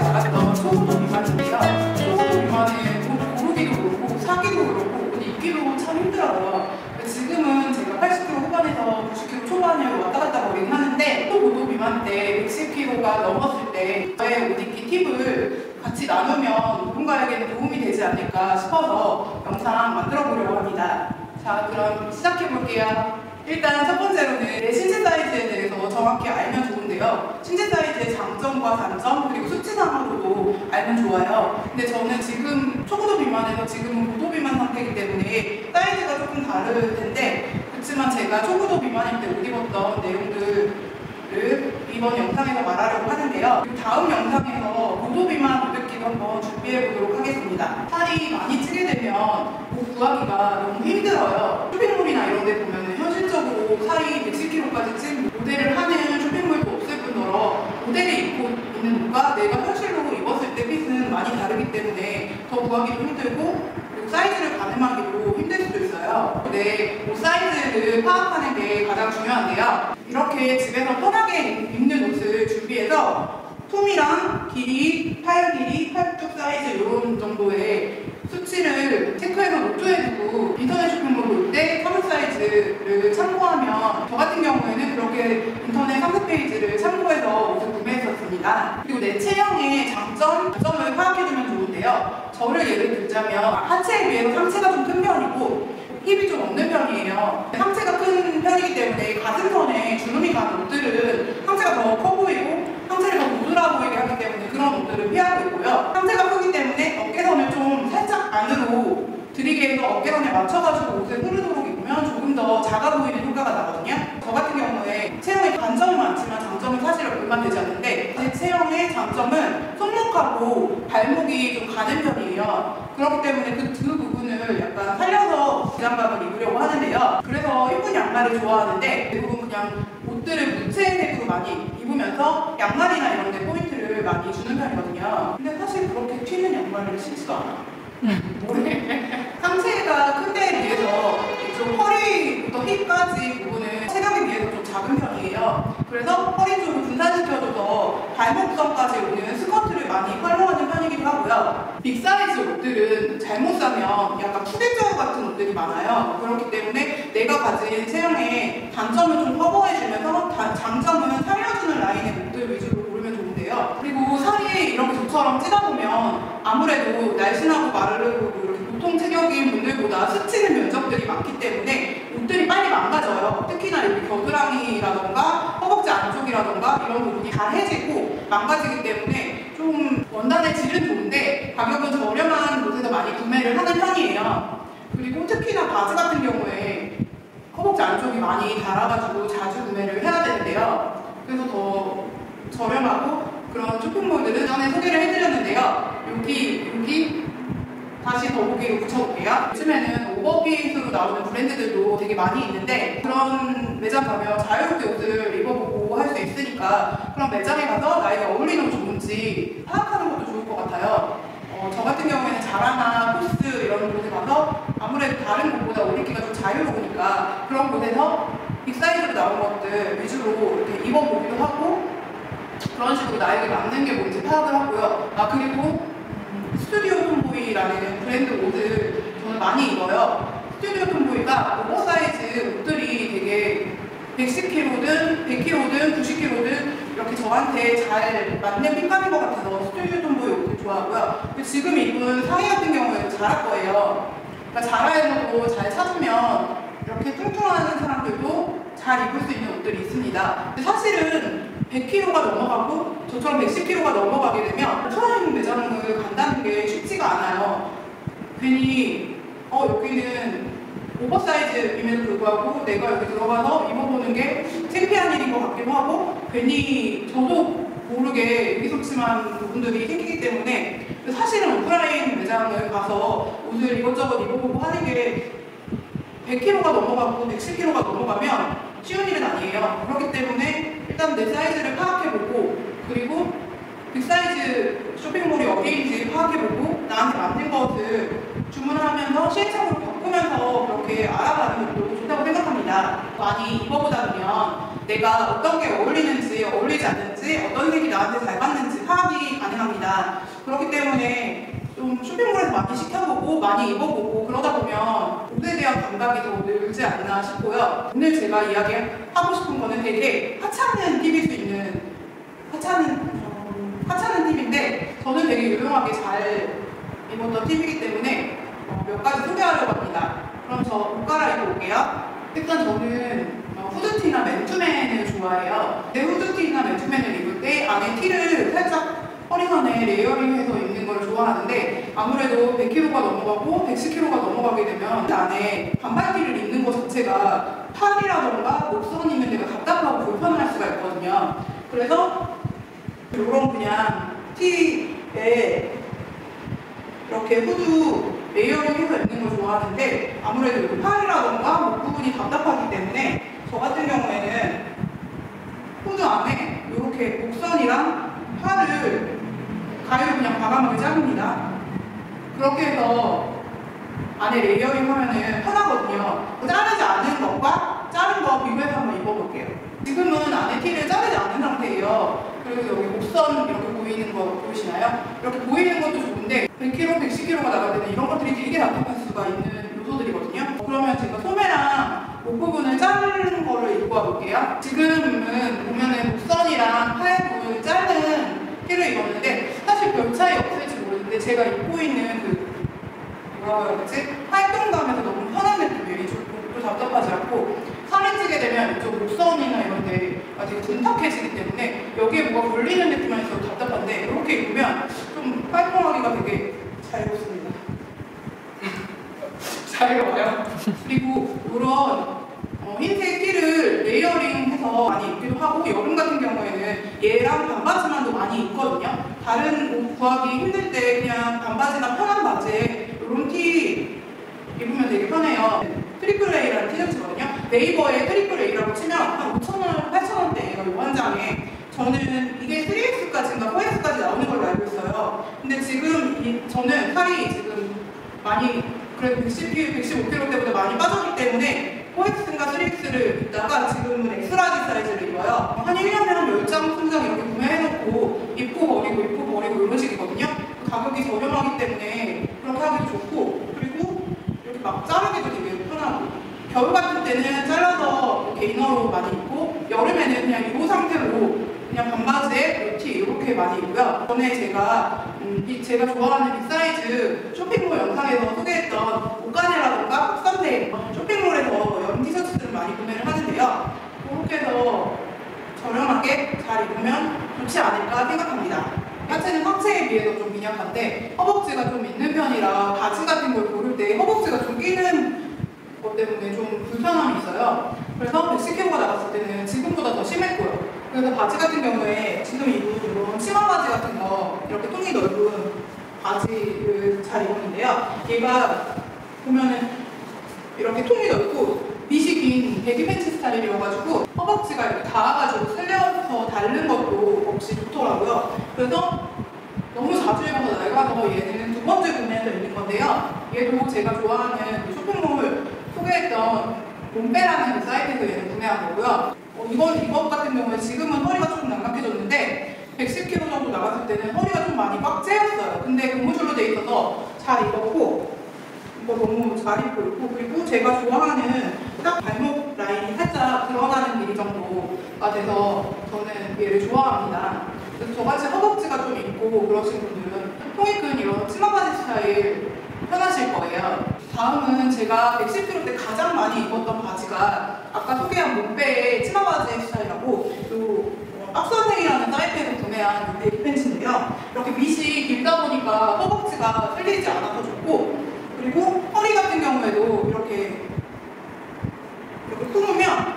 나갔던 소고도 비만인데요. 소고도 비만은 고르기도 그렇고 사기도 그렇고 옷 입기도 참 힘들어요. 지금은 제가 80kg 후반에서 90kg 초반으로 왔다 갔다 거리긴 하는데 또 고도 비만 때 110kg가 넘었을 때 저의 옷 입기 팁을 같이 나누면 누군가에게는 도움이 되지 않을까 싶어서 영상 만들어 보려고 합니다. 자, 그럼 시작해 볼게요. 일단 첫 번째로는 내 신체 사이즈에 대해서 정확히 알면 좋은데요. 신체 사이즈의 장점과 단점 그리고 수치상으로도 알면 좋아요. 근데 저는 지금 초고도 비만에서 지금은 고도 비만 상태이기 때문에 사이즈가 조금 다를 텐데 그렇지만 제가 초고도 비만일 때 옷 입었던 내용들을 이번 영상에서 말하려고 하는데요. 다음 영상에서 고도 비만 옷 입기도 한번 준비해 보도록 하겠습니다. 살이 많이 찌게 되면 옷 구하기가 너무 힘들어요. 쇼핑몰이나 이런 데 보면 현실적으로 살이 110kg까지 찐 모델을 하는 쇼핑몰도 없을 뿐더러 모델이 입고 있는 옷과 내가 현실로 입었을 때 핏은 많이 다르기 때문에 더 구하기도 힘들고 그리고 사이즈를 가늠하기도 힘들 수도 있어요. 내 옷 사이즈를 파악하는 게 가장 중요한데요. 이렇게 집에서 편하게 입는 옷을 준비해서 품이랑 길이, 팔 길이, 팔뚝 사이즈 이런 정도의 수치를 체크해서 노트해두고 인터넷 쇼핑몰 볼 때 3호 사이즈를 참고하면 저 같은 경우에는 그렇게 인터넷 3페이지를 참고해서 옷을 구매했었습니다. 그리고 내 체형의 장점을 파악해주면 좋은데요. 저를 예를 들자면 하체에 비해서 상체가 좀 큰 편이고 힙이 좀 없는 편이에요. 상체가 큰 편이기 때문에 가슴선에 주름이 가는 옷들은 상체가 더 커 보이고 상체를 더 부드러워 보이게 하기 때문에 그런 옷들을 피하고 있고요. 상체가 크기 때문에 어깨선을 좀 살짝 안으로 들이게 해서 어깨선에 맞춰가지고 옷을 흐르도록 입으면 조금 더 작아 보이는 효과가 나거든요. 저 같은 경우에 체형에 단점은 많지만 장점은 사실 얼마 되지 않는데 제 체형의 장점은 손목하고 발목이 좀 가는 편이에요. 그렇기 때문에 그 두 부분을 약간 살려서 기장감을 입으려고 하는데요. 그래서 예쁜 양말을 좋아하는데 대부분 그냥 옷들을 무채색으로 많이 입으면서 양말이나 이런 데 포인트를 많이 주는 편이거든요. 근데 사실 그렇게 튀는 양말을 신지도 않아. 상체가 큰 데에 비해서 이쪽 허리부터 힙까지 부분은 체격에 비해서 좀 작은 편이에요. 그래서 허리 쪽을 분산시켜줘서 발목선까지 오는 스커트를 많이 활용하는 편이기도 하고요. 빅사이즈 옷들은 잘못 사면 약간 푸대절 같은 옷들이 많아요. 그렇기 때문에 내가 가진 체형의 단점을 좀 커버해주면서 장점은 살려주는 라인의 옷들 위주로 고르면 좋은데요. 그리고 살이 이렇게 저처럼 찌다 보면 아무래도 날씬하고 마르고 이렇게 보통 체격인 분들보다 스치는 면적들이 많기 때문에 옷들이 빨리 망가져요. 특히나 이렇게 겨드랑이라던가 허벅지 안쪽이라던가 이런 부분이 잘 해지고 망가지기 때문에 좀 원단의 질은 좋은데 가격은 저렴한 곳에서 많이 구매를 하는 편이에요. 그리고 특히나 바지 같은 경우에 허벅지 안쪽이 많이 닳아가지고 자주 구매를 해야 되는데요. 그래서 더 저렴하고 그런 쇼핑몰들은 전에 소개를 해드렸는데요. 여기 다시 더보기로 붙여볼게요. 요즘에는 오버핏으로 나오는 브랜드들도 되게 많이 있는데 그런 매장 가면 자유롭게 옷을 입어보고 할 수 있으니까 그런 매장에 가서 나에게 어울리는 옷이 뭔지 파악하는 것도 좋을 것 같아요. 저 같은 경우에는 자라나 코스 이런 곳에 가서 아무래도 다른 곳보다 옷 입기가 좀 자유로우니까 그런 곳에서 빅사이즈로 나온 것들 위주로 이렇게 입어보기도 하고 그런 식으로 나에게 맞는 게 뭔지 파악을 하고요. 그리고 스튜디오 톰보이라는 브랜드 옷을 저는 많이 입어요. 스튜디오 톰보이가 오버사이즈 옷들이 되게 110kg든 100kg든 90kg든 이렇게 저한테 잘 맞는 핏감인 것 같아서 스튜디오 톰보이 옷을 좋아하고요. 지금 입은 상의 같은 경우에는 자라 거예요. 그러니까 자라에서도 잘 찾으면 이렇게 뚱뚱한 사람들도 잘 입을 수 있는 옷들이 있습니다. 근데 사실은 100kg가 넘어가고 저처럼 110kg가 넘어가게 되면 오프라인 매장을 간다는 게 쉽지가 않아요. 괜히 여기는 오버사이즈임에도 불구하고 내가 여기 들어가서 입어보는 게 창피한 일인 것 같기도 하고 괜히 저도 모르게 의기소침한 부분들이 생기기 때문에 사실은 오프라인 매장을 가서 옷을 이것저것 입어보고 하는 게 100kg가 넘어가고 110kg가 넘어가면 쉬운 일은 아니에요. 그렇기 때문에 일단 내 사이즈를 파악해보고, 그리고 그 사이즈 쇼핑몰이 어디인지 파악해보고 나한테 맞는 것을 주문하면서 시행착오를 겪으면서 그렇게 알아가는 것도 좋다고 생각합니다. 많이 입어보다 보면 내가 어떤 게 어울리는지 어울리지 않는지, 어떤 색이 나한테 잘 맞는지 파악이 가능합니다. 그렇기 때문에 좀 쇼핑몰에서 많이 시켜보고 많이 입어보고 그러다 보면 옷에 대한 감각이 더 늘지 않나 싶고요. 오늘 제가 이야기하고 싶은 거는 되게 하찮은 팁일 수 있는 하찮은 팁인데 저는 되게 유용하게 잘 입었던 팁이기 때문에 몇 가지 소개하려고 합니다. 그럼 저 옷 갈아입고 올게요. 일단 저는 후드티나 맨투맨을 좋아해요. 후드티나 맨투맨을 입을 때 안에 티를 살짝 허리선에 레이어링해서 입는 걸 좋아하는데 아무래도 100kg가 넘어가고 110kg가 넘어가게 되면 안에 반팔티를 입는 것 자체가 팔이라던가 목선 입는 데가 답답하고 불편할 수가 있거든요. 그래서 이런 그냥 티에 이렇게 후드 레이어링해서 입는 걸 좋아하는데 아무래도 팔이라던가 목 부분이 답답하기 때문에 저 같은 경우에는 후드 안에 이렇게 목선이랑 팔을 가위로 그냥 과감하게 자릅니다. 그렇게 해서 안에 레이어링 하면은 편하거든요. 자르지 않은 것과 자른 거 비교해서 한번 입어볼게요. 지금은 안에 티를 자르지 않은 상태예요. 그리고 여기 목선 이렇게 보이는 거 보이시나요? 이렇게 보이는 것도 좋은데 100kg, 110kg가 나갈 때는 이런 것들이 되게 답답할 수가 있는 요소들이거든요. 그러면 제가 소매랑 목 부분을 자르는 거를 입고 와볼게요. 지금은 보면은 목선이랑 팔 부분을 자른 티를 입었는데 사실 별 차이 없을지 모르는데 제가 입고 있는 그 뭐라고 해야 되지? 활동감에서 너무 편한 느낌이에요. 이쪽도 답답하지 않고 살이 찌게 되면 이쪽 목선이나 이런 데가 되게 둔탁해지기 때문에 여기에 뭐가 걸리는 느낌만 있어도 답답한데 이렇게 입으면 좀 활동하기가 되게 잘 입습니다. 잘 입어요. 그리고 이런 흰색 티를 레이어링해서 많이 입기도 하고 여름 같은 경우에는 얘랑 반바지만도 많이 입거든요. 다른 옷 구하기 힘들 때 그냥 반바지나 편한 바지에 이런 티 입으면 되게 편해요. 트리플 A라는 티셔츠거든요. 네이버에 트리플 A라고 치면 한 5,000원, 8,000원대예요. 이 한 장에. 저는 이게 3X까지인가 4X까지 나오는 걸로 알고 있어요. 근데 지금 저는 살이 지금 많이 그래도 115kg 때보다 많이 빠졌기 때문에 4X인가 3X를 입다가 지금은 엑스라지 사이즈를 입어요. 한 1년에 한 10장, 20장 이렇게 구매해놓고 입고 버리고 이런 식이거든요. 가격이 저렴하기 때문에 그렇게 하기도 좋고 그리고 이렇게 막 자르기도 되게 편하고 겨울 같은 때는 잘라서 이렇게 이너로 많이 입고 여름에는 그냥 이 상태로 그냥 반바지에 티 이렇게 많이 입고요. 전에 제가 좋아하는 빅사이즈 쇼핑몰 영상에서 소개했던 옷가네라던가 폭선대 쇼핑몰에서 여름 티셔츠들을 많이 구매를 하는데요. 그렇게 해서 저렴하게 잘 입으면 좋지 않을까 생각합니다. 하체는 상체에 비해서 좀 미약한데 허벅지가 좀 있는 편이라 바지 같은 걸 고를 때 허벅지가 좀 끼는 것 때문에 좀 불편함이 있어요. 그래서 110kg가 나갔을 때는 지금보다 더 심했고요. 그래서 바지 같은 경우에 지금 입은 이런 치마 바지 같은 거 이렇게 통이 넓은 바지를 잘 입었는데요. 얘가 보면은 이렇게 통이 넓고 밑이 긴 배기 팬츠 스타일이어가지고 허벅지가 이렇게 닿아가지고 쓸려서 닳는 것도 없이 좋더라고요. 그래서 너무 자주 입어서 낡아서 얘는 두 번째 구매해서 입는 건데요. 얘도 제가 좋아하는 쇼핑몰 소개했던 롬페라는 그 사이트에서 얘는 구매한 거고요. 이것 같은 경우에 지금은 허리가 조금 낭각해졌는데 110kg 정도 나갔을 때는 허리가 좀 많이 꽉 째였어요. 근데 고무줄로 돼 있어서 잘 입었고 이거 너무 잘 입고 있고 그리고 제가 좋아하는 딱 발목 라인이 살짝 드러나는 길이 정도가 돼서 저는 얘를 좋아합니다. 그래서 저같이 허벅지가 좀 있고 그러신 분들은 통이 큰 이런 치마 바지 스타일 편하실 거예요. 다음은 제가 110kg 때 가장 많이 입었던 바지가 아까 소개한 몬베의 치마 바지 스타일하고 요 박선생이라는 사이트에서 구매한 베이비 팬츠인데요. 이렇게 밑이 길다 보니까 허벅지가 쓸리지 않아서 좋고 그리고 허리 같은 경우에도 이렇게 품으면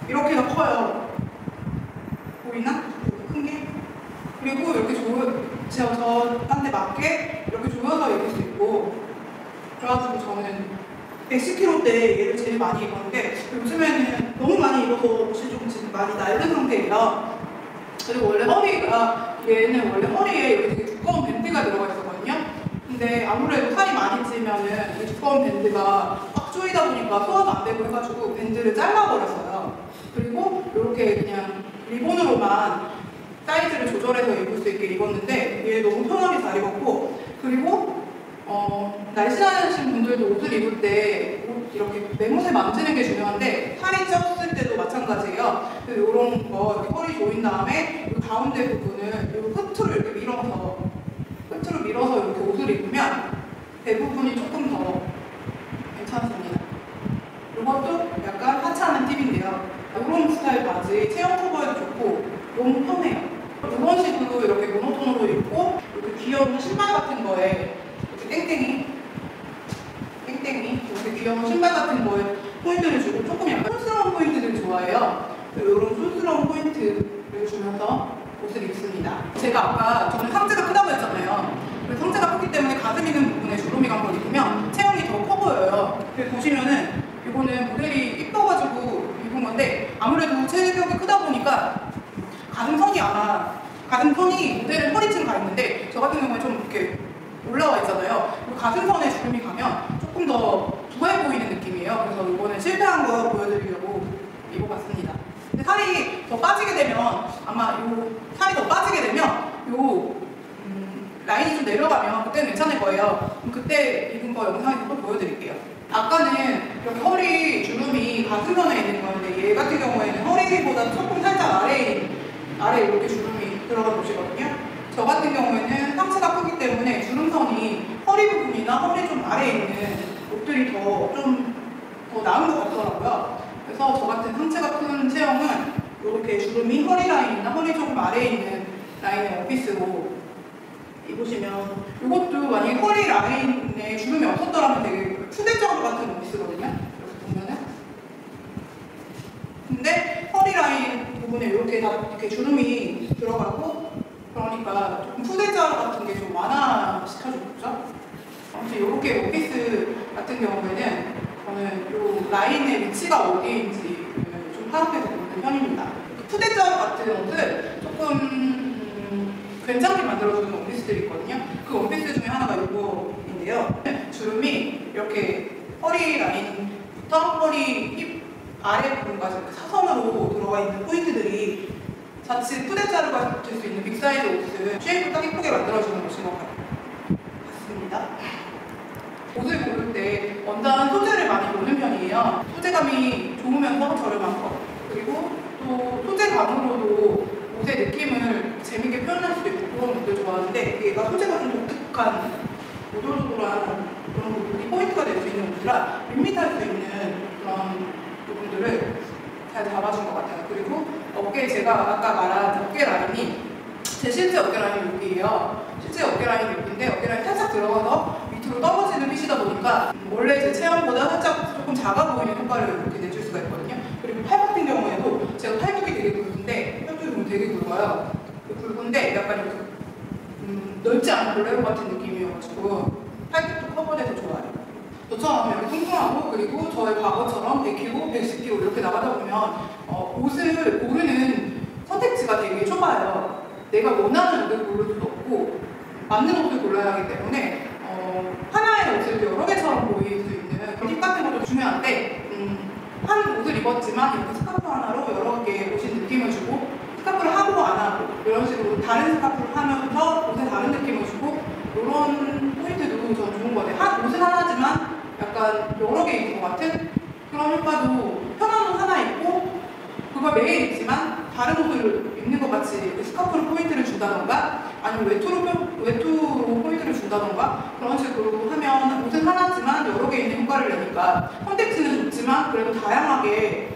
이렇게 더 커요. 보이나? 큰 게? 그리고 이렇게 저한테 맞게 이렇게 조여서 입을 수 있고 그래가지고 저는 110kg 때 얘를 제일 많이 입었는데 요즘에는 너무 많이 입어서 옷이 좀 지금 많이 낡은 상태예요. 그리고 원래 얘는 원래 허리에 이렇게 되게 두꺼운 밴드가 들어가 있었거든요. 근데 아무래도 살이 많이 찌면은 이 두꺼운 밴드가 꽉 조이다 보니까 소화가 안 되고 해가지고 밴드를 잘라버렸어요. 그리고 이렇게 그냥 리본으로만 사이즈를 조절해서 입을 수 있게 입었는데 얘 너무 편하게 잘 입었고, 그리고 날씬하신 분들도 옷을 입을 때 옷 이렇게 매못에 만지는 게 중요한데 살이 쪘을 때도 마찬가지예요. 이런 거 이렇게 허리 조인 다음에 이 가운데 부분을 이 끝으로 이렇게 밀어서 이렇게 옷을 입으면 대부분이 조금 더 괜찮습니다. 이것도 약간 하찮은 팁인데요. 이런 스타일 바지 체형 커버에도 좋고 너무 편해요. 이런 식으로 이렇게 모노톤으로 입고 이렇게 귀여운 신발 같은 거에 이렇게 땡땡이 이렇게 귀여운 신발 같은 거에 포인트를 주고 조금 약간 촌스러운 포인트를 좋아해요. 이런 촌스러운 포인트를 주면서 옷을 입습니다. 제가 아까 저는 상체가 크다고 했잖아요. 그래서 상체가 크기 때문에 가슴 있는 부분에 주름이 간 걸 입으면 체형이 더 커 보여요. 그래서 보시면은 이거는 모델이 이뻐가지고 입은 건데 아무래도 체격이 크다 보니까 가슴선이 모델은 허리쯤 가 있는데 저 같은 경우에 좀 이렇게 올라와 있잖아요. 그리고 가슴선에 주름이 가면 조금 더 부해 보이는 느낌이에요. 그래서 이번에 실패한 거 보여드리려고 입어봤습니다. 근데 살이 더 빠지게 되면 라인이 좀 내려가면 그때는 괜찮을 거예요. 그럼 그때 입은 거 영상에서 또 보여드릴게요. 아까는 이렇게 허리 주름이 가슴선에 있는 거였는데 얘 같은 경우에는 허리보다 조금 살짝 아래에 이렇게 주름이 들어가 보시거든요. 저 같은 경우에는 상체가 크기 때문에 주름선이 허리 부분이나 허리 좀 아래에 있는 옷들이 좀 더 나은 것 같더라고요. 그래서 저 같은 상체가 큰 체형은 이렇게 주름이 허리 라인이나 허리 조금 아래에 있는 라인의 원피스로 입으시면, 이것도 만약에 허리 라인에 주름이 없었더라면 되게 푸대자루 같은 원피스거든요. 이렇게 보면은. 근데 허리 라인 부분에 이렇게 주름이 들어가고 그러니까 조금 푸대자루 같은 게 좀 완화시켜주죠. 아무튼 이렇게 원피스 같은 경우에는 저는 이 라인의 위치가 어디인지 좀 파악해서 입는 편입니다. 푸대자루 같은 옷을 조금 괜찮게 만들어주는 원피스들이 있거든요. 그 원피스 중에 하나가 이거인데요. 주름이 이렇게 허리 라인부터 허리 힙 아래 부분까지 사선으로 들어가 있는 포인트들이 자칫 푸대자루가 될 수 있는 빅사이즈 옷을 쉐입을 딱 예쁘게 만들어주는 옷인 것 같습니다. 옷을 고를 때 원단 소재를 많이 보는 편이에요. 소재감이 좋으면서 저렴한 거, 그리고 또 소재감으로도 옷의 느낌을 재밌게 표현할 수도 있고 그런 것들 좋아하는데, 얘가 소재가 좀 독특한 오돌오돌한 그런 부분이 포인트가 될 수 있는 옷이라 밋밋할 수 있는 그런 부분들을 잘 잡아준 것 같아요. 그리고 제가 아까 말한 어깨 라인이 제 실제 어깨 라인이 여기예요. 실제 어깨 라인이 여기인데 어깨 라인이 살짝 들어가서 밑으로 떨어지는 핏이다 보니까 원래 제 체형보다 살짝 조금 작아 보이는 효과를 이렇게 내줄 수가 있거든요. 그리고 팔 같은 경우에도 제가 팔목이 되게 굵은데 뼈쪽이 보면 되게 굵어요. 굵은데 약간 이렇게 넓지 않은 볼레로 같은 느낌이어가지고 팔뚝도 커버돼서 좋아요. 저처럼 이렇게 뚱뚱하고 그리고 저의 과거처럼 100kg, 110kg 이렇게 나가다 보면 옷을 고르는 선택지가 되게 좁아요. 내가 원하는 옷을 고를 수도 없고 맞는 옷을 골라야 하기 때문에 하나의 옷을 여러 개처럼 보일 수 있는 팁 같은 것도 중요한데 한 옷을 입었지만 이렇게 스카프 하나로 여러 개 옷의 느낌을 주고 스카프를 하고 안 하고 이런 식으로 다른 스카프를 하면서 옷에 다른 느낌을 주고 이런 포인트도 전 좋은 것 같아요. 옷은 하나지만 약간 여러 개 입은 것 같은 그런 효과도, 편한 옷 하나 입고 그걸 매일 입지만 다른 옷을 입는 것 같이 스카프로 포인트를 준다던가 아니면 외투로 포인트를 준다던가 그런 식으로 하면 옷은 하나지만 여러 개 있는 효과를 내니까 컨텐츠는 좋지만 그래도 다양하게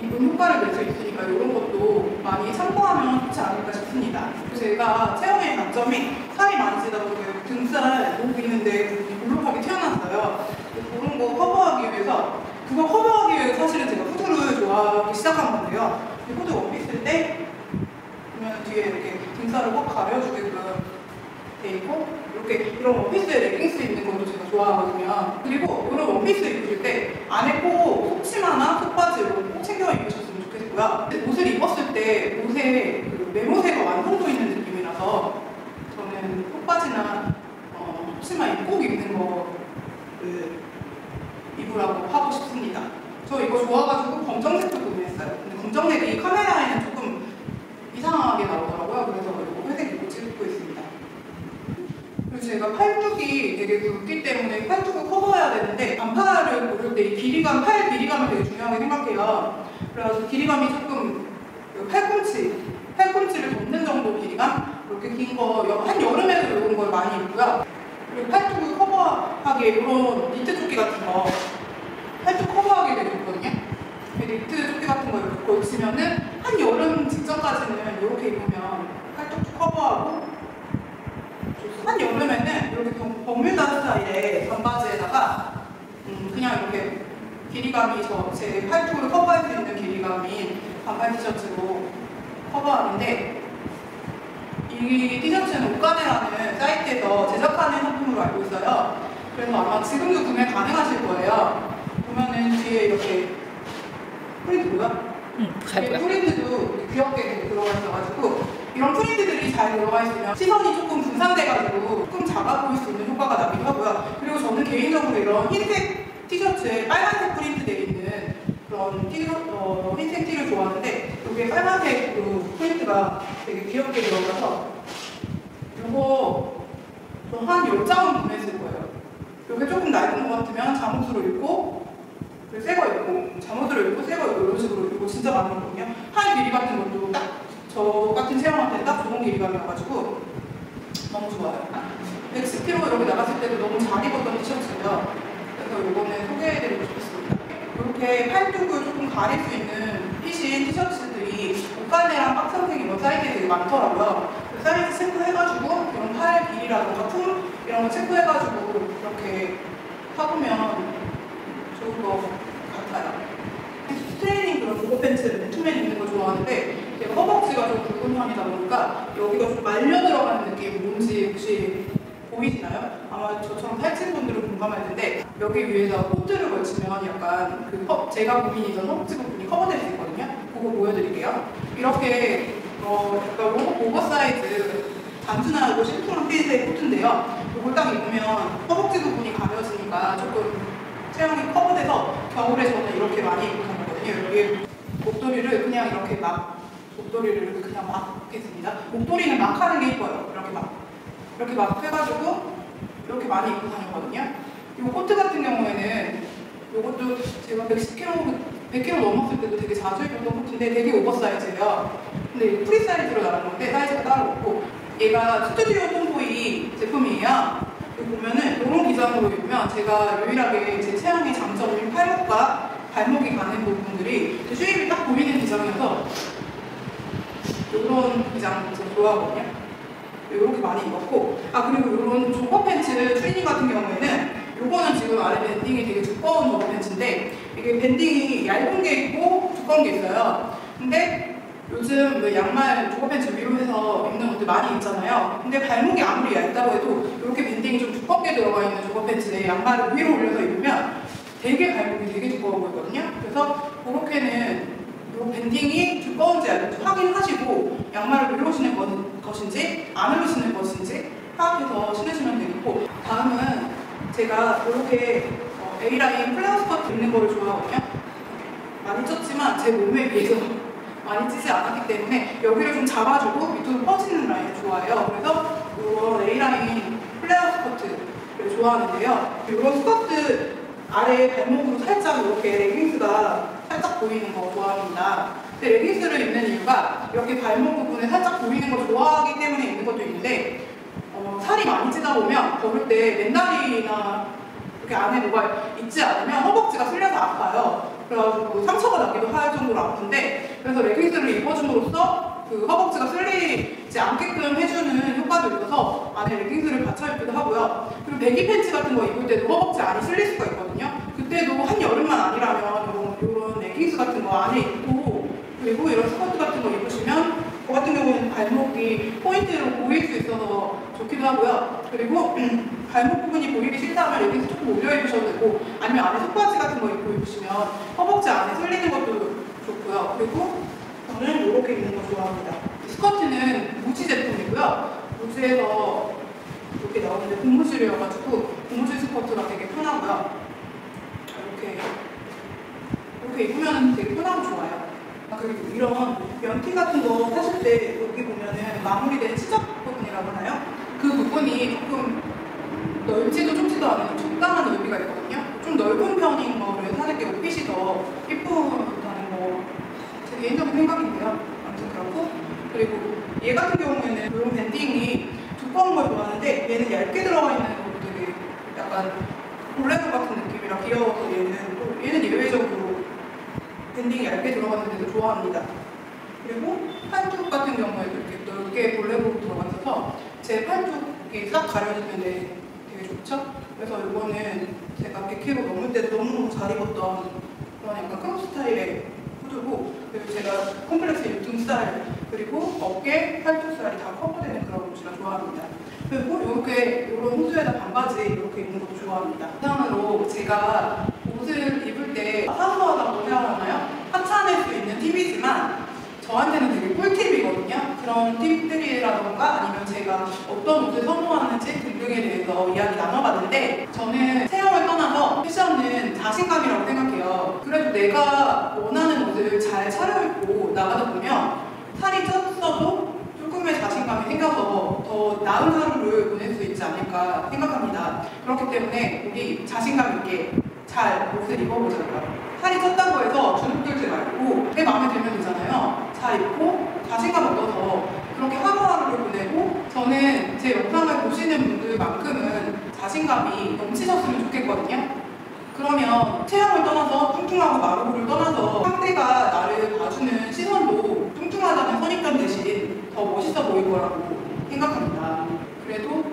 입은 효과를 낼 수 있으니까 이런 것도 많이 참고하면 좋지 않을까 싶습니다. 제가 체형의 단점이 살이 많이 찌다 보니까 등살, 목 있는데 볼록하게 튀어나왔어요. 그런 거 커버하기 위해서 사실은 제가 후드를 좋아하기 시작한 건데요. 후드 원피스일 때 보면 뒤에 이렇게 등살을 꼭 가려주게끔 돼 있고 이렇게 이런 원피스에 레깅스 입는 것도 제가 좋아하거든요. 그리고 이런 원피스 때 옷에 그 매모새가 완성도 있는 느낌이라서 저는 속바지나 치마 꼭 입는 거를 입으라고 하고 싶습니다. 저 이거 좋아가지고 검정색도 구매했어요. 근데 검정색이 카메라에는 조금 이상하게 나오더라고요. 그래서 이거 회색 입고 찍고 있습니다. 그리고 제가 팔뚝이 되게 굵기 때문에 팔뚝을 커버해야 되는데 반팔을 고를 때 이 길이감, 팔 길이감을 되게 중요하게 생각해요. 그래서 길이감이 조금 팔꿈치를 덮는 정도 길이감? 이렇게 긴 거 한여름에도 이런 걸 많이 입고요. 그리고 팔뚝을 커버하기에 이런 니트 조끼 같은 거 팔뚝 커버하기 되게 좋거든요. 니트 조끼 같은 거 이렇게 걸치면은 한여름 직전까지는 이렇게 입으면 팔뚝 커버하고 한여름에는 이렇게 버뮤다 스타일의 반바지에다가 그냥 이렇게 길이감이 제 팔뚝을 커버할 수 있는 길이감인 반팔 티셔츠로 커버하는데 이 티셔츠는 옷가네라는 사이트에서 제작하는 상품으로 알고 있어요. 그래서 아마 지금도 구매 가능하실 거예요. 보면은 뒤에 이렇게 프린트 뭐야? 뒤에 프린트도 귀엽게 들어가 있어가지고 이런 프린트들이 잘 들어가 있으면 시선이 조금 분산돼가지고 조금 작아 보일 수 있는 효과가 나기도 하고요. 그리고 저는 개인적으로 이런 흰색 티셔츠에 빨간색 프린트 되어 있는 그런 흰색 티를 좋아하는데 여기에 빨간색으로 프린트가 되게 귀엽게 들어가서 이거 저 한 10장은 구매했을 거예요. 이게 조금 낡은 것 같으면 잠옷으로 입고 새 거 입고 잠옷으로 입고 새 거 입고 이런 식으로 입고 진짜 많이 입거든요. 팔 길이 같은 것도 딱 저 같은 체형한테 딱 좋은 길이감이어가지고 너무 좋아요. 110kg 이렇게 나갔을 때도 너무 잘 입었던 티셔츠예요. 그래서 이거는 소개해드리고 싶습니다. 이렇게 팔뚝을 조금 가릴 수 있는 핏인 티셔츠들이 옷가네랑 박스선생 이런 사이트에 되게 많더라고요. 그 사이즈 체크해가지고 이런 팔 길이라든가 품 이런 거 체크해가지고 이렇게 사보면 좋을 것 같아요. 스트레이닝 그런 보고 팬츠를 투맨 입는 거 좋아하는데 제가 허벅지가 좀 굵은 편이다 보니까 여기가 좀 말려 들어가는 느낌 뭔지 혹시 보이시나요? 아마 저처럼 살찐 분들은 공감할 텐데 여기 위에다 코트를 걸치면 약간 제가 고민이던 허벅지 부분이 커버될 수 있거든요. 그거 보여드릴게요. 이렇게 약간 오버사이즈 단순하고 심플한 핏의 코트인데요. 이걸 딱 입으면 허벅지 부분이 가려지니까 조금 체형이 커버돼서 겨울에 저는 이렇게 많이 입고 다니거든요. 여기 목도리를 그냥 이렇게 막겠습니다. 목도리는 막 하는 게 이뻐요. 이렇게 막 해가지고 이렇게 많이 입고 다녔거든요. 이 코트 같은 경우에는 이것도 제가 100kg 넘었을 때도 되게 자주 입었던 코트인데 되게 오버사이즈예요. 근데 프리 사이즈로 나온 건데 사이즈가 따로 없고 얘가 스튜디오 톰보이 제품이에요. 여기 보면은 이런 기장으로 입으면 제가 유일하게 제 체형의 장점인 팔목과 발목이 가는 부분들이 슈입이 딱 보이는 기장이어서 이런 기장 제가 좋아하거든요. 이렇게 많이 입었고 그리고 이런 조거 팬츠 트레이닝 같은 경우에는 요거는 지금 아래 밴딩이 되게 두꺼운 조거 팬츠인데 이게 밴딩이 얇은 게 있고 두꺼운 게 있어요. 근데 요즘 왜 양말 조거 팬츠 위로 해서 입는 옷들 많이 있잖아요. 근데 발목이 아무리 얇다고 해도 이렇게 밴딩이 좀 두껍게 들어가 있는 조거 팬츠에 양말을 위로 올려서 입으면 되게 발목이 되게 두꺼워 보이거든요. 그래서 그렇게는 이 밴딩이 두꺼운지 얇은지 확인하시고 양말을 위로 신을 것인지 안으로 신을 것인지 파악해서 신으시면 되겠고 다음은 제가 이렇게 A라인 플레어 스커트 입는 거를 좋아하거든요. 많이 쪘지만 제 몸에 비해서 많이 찌지 않았기 때문에 여기를 좀 잡아주고 밑으로 퍼지는 라인을 좋아해요. 그래서 이런 A라인 플레어 스커트를 좋아하는데요. 이런 스커트 아래 발목으로 살짝 이렇게 레깅스가 살짝 보이는 거 좋아합니다. 근데 레깅스를 입는 이유가 이렇게 발목 부분에 살짝 보이는 거 좋아하기 때문에 입는 것도 있는데 살이 많이 찌다 보면 걸을 때 맨다리나 이렇게 안에 뭐가 있지 않으면 허벅지가 쓸려서 아파요. 그래가지고 상처가 나기도 할 정도로 아픈데 그래서 레깅스를 입어줌으로써 그 허벅지가 쓸리지 않게끔 해주는 효과도 있어서 안에 레깅스를 받쳐 입기도 하고요. 그리고 배기 팬츠 같은 거 입을 때도 허벅지 안이 쓸릴 수가 있거든요. 그때도 한여름만 아니라면 이런 레깅스 같은 거 안에 입고 그리고 이런 스커트 같은 거 입으시면 저 같은 경우는 발목이 포인트로 보일 수 있어서 좋기도 하고요. 그리고 발목 부분이 보이기 싫다면 레깅스 조금 올려 입으셔도 되고 아니면 안에 속바지 같은 거 입고 입으시면 허벅지 안에 쓸리는 것도 좋고요. 그리고 저는 이렇게 입는 거 좋아합니다. 스커트는 무지 제품이고요. 무지에서 이렇게 나오는데 고무줄이어가지고 고무줄 스커트가 되게 편하고요. 이렇게 입으면 되게 편하고 좋아요. 그리고 이런 면티 같은 거 사실 때 여기 보면은 마무리된 치석 부분이라고 하나요? 그 부분이 조금 넓지도 좁지도 않은 적당한 넓이가 있거든요. 좀 넓은 편인 거를 사는 게 옷핏이 더 예쁘다는 거 제 개인적인 생각인데요. 아무튼 그렇고, 그리고 얘 같은 경우에는 이런 밴딩이 두꺼운 걸 좋아하는데 얘는 얇게 들어가 있는 거 되게 약간 볼레로 같은 느낌이라 귀여워서 얘는 예외적으로 밴딩이 얇게 들어가는 데도 좋아합니다. 그리고 팔뚝 같은 경우에도 이렇게 넓게 볼레로 들어가 있어서 제 팔뚝이 싹 가려지면 되게 좋죠? 그래서 이거는 제가 100kg 넘을 때 너무 잘 입었던 그런 약간 크롭 스타일의 후드고, 그리고 제가 콤플렉스 등살 그리고 어깨, 팔뚝살이 다 커버되는 그런 옷이라 좋아합니다. 그리고 이렇게 이런 후드에다 반바지 이렇게 입는 것도 좋아합니다. 이상으로 제가 옷을 입을 때 사소하다고 생각하나요? 하찮을 수 있는 팁이지만 저한테는 되게 꿀팁이거든요. 그런 팁들이라던가 아니면 제가 어떤 옷을 선호하는지 등등에 대해서 이야기 나눠봤는데, 저는 체형을 떠나서 패션은 자신감이라고 생각해요. 그래도 내가 원하는 옷을 잘 차려입고 나가다 보면 살이 쪘어도 조금의 자신감이 생겨서 더 나은 하루를 보낼 수 있지 않을까 생각합니다. 그렇기 때문에 우리 자신감 있게 잘 옷을 입어보자고요. 살이 쪘다고 해서 주눅 들지 말고 내 마음에 들면 되잖아요. 잘 입고 자신감 얻어서 그렇게 하루하루를 보내고, 저는 제 영상을 보시는 분들만큼은 자신감이 넘치셨으면 좋겠거든요. 그러면 체형을 떠나서 뚱뚱하고 마르고를 떠나서 상대가 나를 봐주는 시선도 뚱뚱하다는 선입견 대신 더 멋있어 보일 거라고 생각합니다. 그래도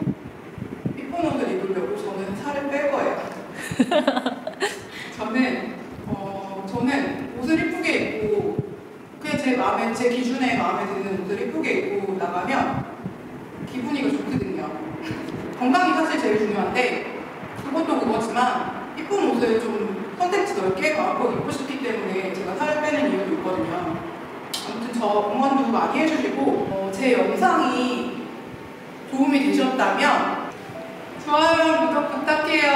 이쁜 옷을 입으려고 저는 살을 뺄 거예요. 저는 옷을 이쁘게 입고 그냥 제 기준에 마음에 드는 옷을 이쁘게 입고 나가면 기분이 좋거든요. 건강이 사실 제일 중요한데 그것도 그거지만 이쁜 옷을 좀 선택지 넓게 마음껏 입고 싶기 때문에 제가 살을 빼는 이유도 있거든요. 아무튼 저 응원도 많이 해주시고 제 영상이 도움이 되셨다면 좋아요, 구독 부탁해요.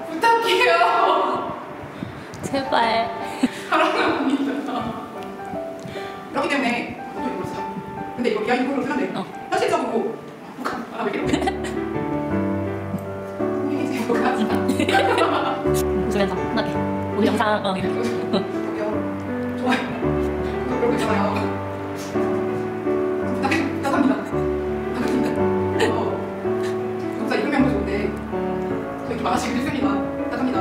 부탁해요. 제발. 사랑합니다. 그렇기 때문에 그것도 입었어. 근데 이거 그냥 입고로 쓰면 돼. 현실적으로 왜 이러고 웃으면서 편하게 우리 영상 좋아요. 그러고 있잖아요. 부탁합니다. 부탁합니다. 영상 입으면 좋은데 저 이렇게 많아지기 싫습니다. 부탁합니다.